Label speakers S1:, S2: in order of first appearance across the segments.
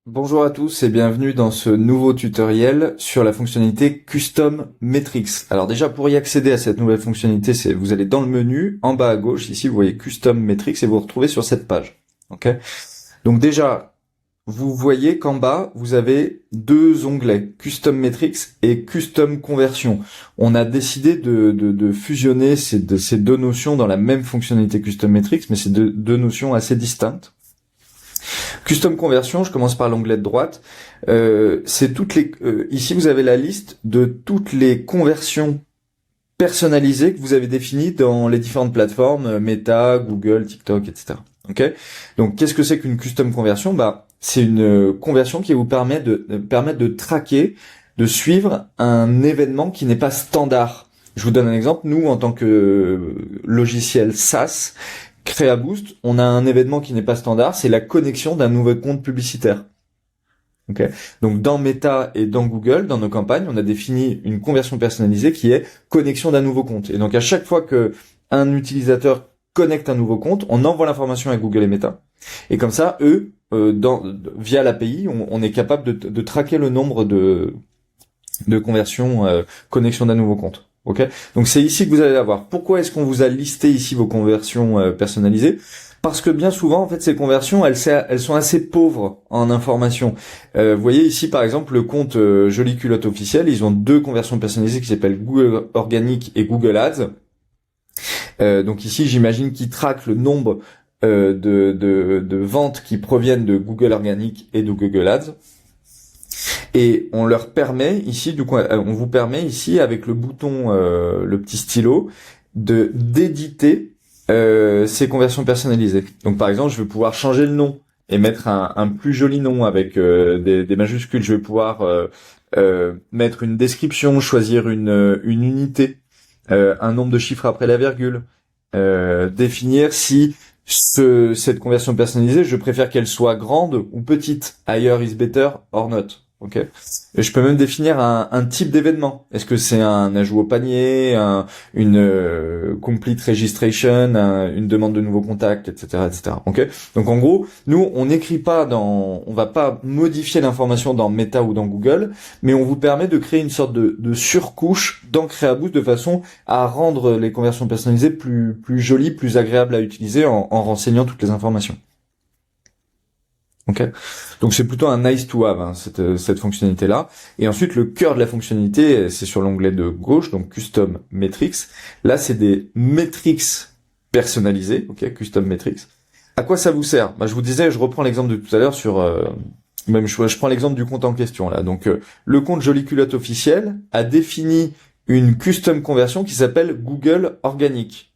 S1: Bonjour à tous et bienvenue dans ce nouveau tutoriel sur la fonctionnalité Custom Metrics. Alors déjà, pour y accéder à cette nouvelle fonctionnalité, vous allez dans le menu, en bas à gauche, ici vous voyez Custom Metrics et vous vous retrouvez sur cette page. Ok. Donc déjà, vous voyez qu'en bas, vous avez deux onglets, Custom Metrics et Custom Conversion. On a décidé de fusionner ces deux notions dans la même fonctionnalité Custom Metrics, mais c'est deux notions assez distinctes. Custom Conversion, je commence par l'onglet de droite. C'est ici vous avez la liste de toutes les conversions personnalisées que vous avez définies dans les différentes plateformes Meta, Google, TikTok, etc. Ok. Donc qu'est-ce que c'est qu'une Custom Conversion? C'est une conversion qui vous permet de traquer, de suivre un événement qui n'est pas standard. Je vous donne un exemple. Nous, en tant que logiciel SaaS, CreaBoost, on a un événement qui n'est pas standard, c'est la connexion d'un nouveau compte publicitaire. Okay. Donc dans Meta et dans Google, dans nos campagnes, on a défini une conversion personnalisée qui est connexion d'un nouveau compte. Et donc à chaque fois que un utilisateur connecte un nouveau compte, on envoie l'information à Google et Meta. Et comme ça, eux, via l'API, on est capable de traquer le nombre de conversions, connexion d'un nouveau compte. Ok, donc c'est ici que vous allez l'avoir. Pourquoi est-ce qu'on vous a listé ici vos conversions personnalisées? Parce que bien souvent, en fait, ces conversions, elles sont assez pauvres en information. Vous voyez ici, par exemple, le compte Jolie Culotte officiel, ils ont deux conversions personnalisées qui s'appellent Google Organic et Google Ads. Donc ici, j'imagine qu'ils traquent le nombre de ventes qui proviennent de Google Organic et de Google Ads. Et on leur permet ici, du coup, on vous permet ici avec le bouton, le petit stylo, d'éditer ces conversions personnalisées. Donc par exemple, je vais pouvoir changer le nom et mettre un plus joli nom avec des majuscules. Je vais pouvoir mettre une description, choisir une unité, un nombre de chiffres après la virgule, définir si cette conversion personnalisée, je préfère qu'elle soit grande ou petite. Higher is better or not. Ok. Et je peux même définir un type d'événement. Est-ce que c'est un ajout au panier, une complete registration, une demande de nouveau contact, etc., etc. Ok. Donc en gros, nous on n'écrit pas on va pas modifier l'information dans Meta ou dans Google, mais on vous permet de créer une sorte de surcouche dans CreaBoost de façon à rendre les conversions personnalisées plus jolies, plus agréables à utiliser en renseignant toutes les informations. Ok, donc c'est plutôt un nice to have cette fonctionnalité là. Et ensuite le cœur de la fonctionnalité, c'est sur l'onglet de gauche, donc Custom Metrics. Là c'est des metrics personnalisés, ok, Custom Metrics. À quoi ça vous sert? Je vous disais, je reprends l'exemple de tout à l'heure sur je prends l'exemple du compte en question là. Donc le compte Jolie Culotte officiel a défini une custom conversion qui s'appelle Google Organic.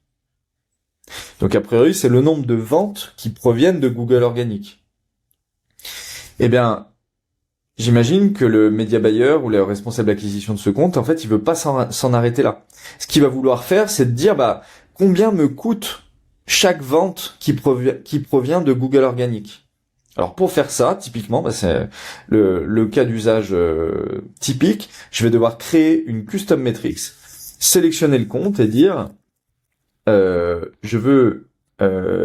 S1: Donc a priori c'est le nombre de ventes qui proviennent de Google Organic. Eh bien, j'imagine que le média buyer ou le responsable d'acquisition de ce compte, en fait, il veut pas s'en arrêter là. Ce qu'il va vouloir faire, c'est de dire, combien me coûte chaque vente qui provient de Google Organic. Alors pour faire ça, typiquement, c'est le cas d'usage typique. Je vais devoir créer une custom metrics, sélectionner le compte et dire, je veux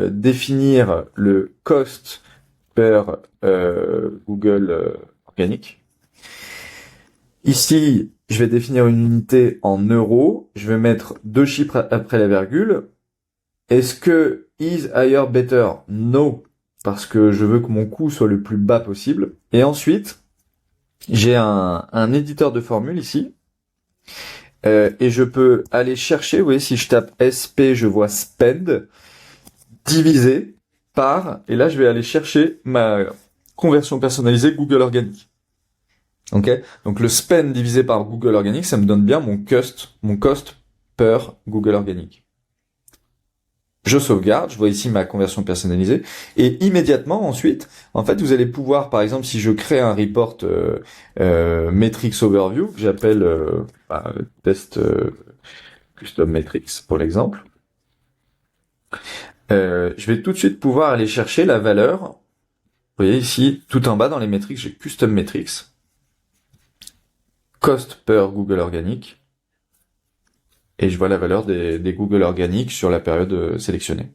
S1: définir le cost per Google Organic. Ici, je vais définir une unité en euros. Je vais mettre deux chiffres après la virgule. Est-ce que is higher better? No, parce que je veux que mon coût soit le plus bas possible. Et ensuite, j'ai un éditeur de formule ici. Et je peux aller chercher, vous voyez, si je tape SP, je vois spend, divisé par, et là je vais aller chercher ma conversion personnalisée Google Organic. Ok, donc le spend divisé par Google Organic, ça me donne bien mon cost per Google Organic. Je sauvegarde, je vois ici ma conversion personnalisée, et immédiatement ensuite, en fait, vous allez pouvoir, par exemple, si je crée un report metrics overview que j'appelle test custom metrics pour l'exemple, je vais tout de suite pouvoir aller chercher la valeur. Vous voyez ici, tout en bas dans les métriques, j'ai Custom Metrics, Cost per Google Organic, et je vois la valeur des Google Organic sur la période sélectionnée.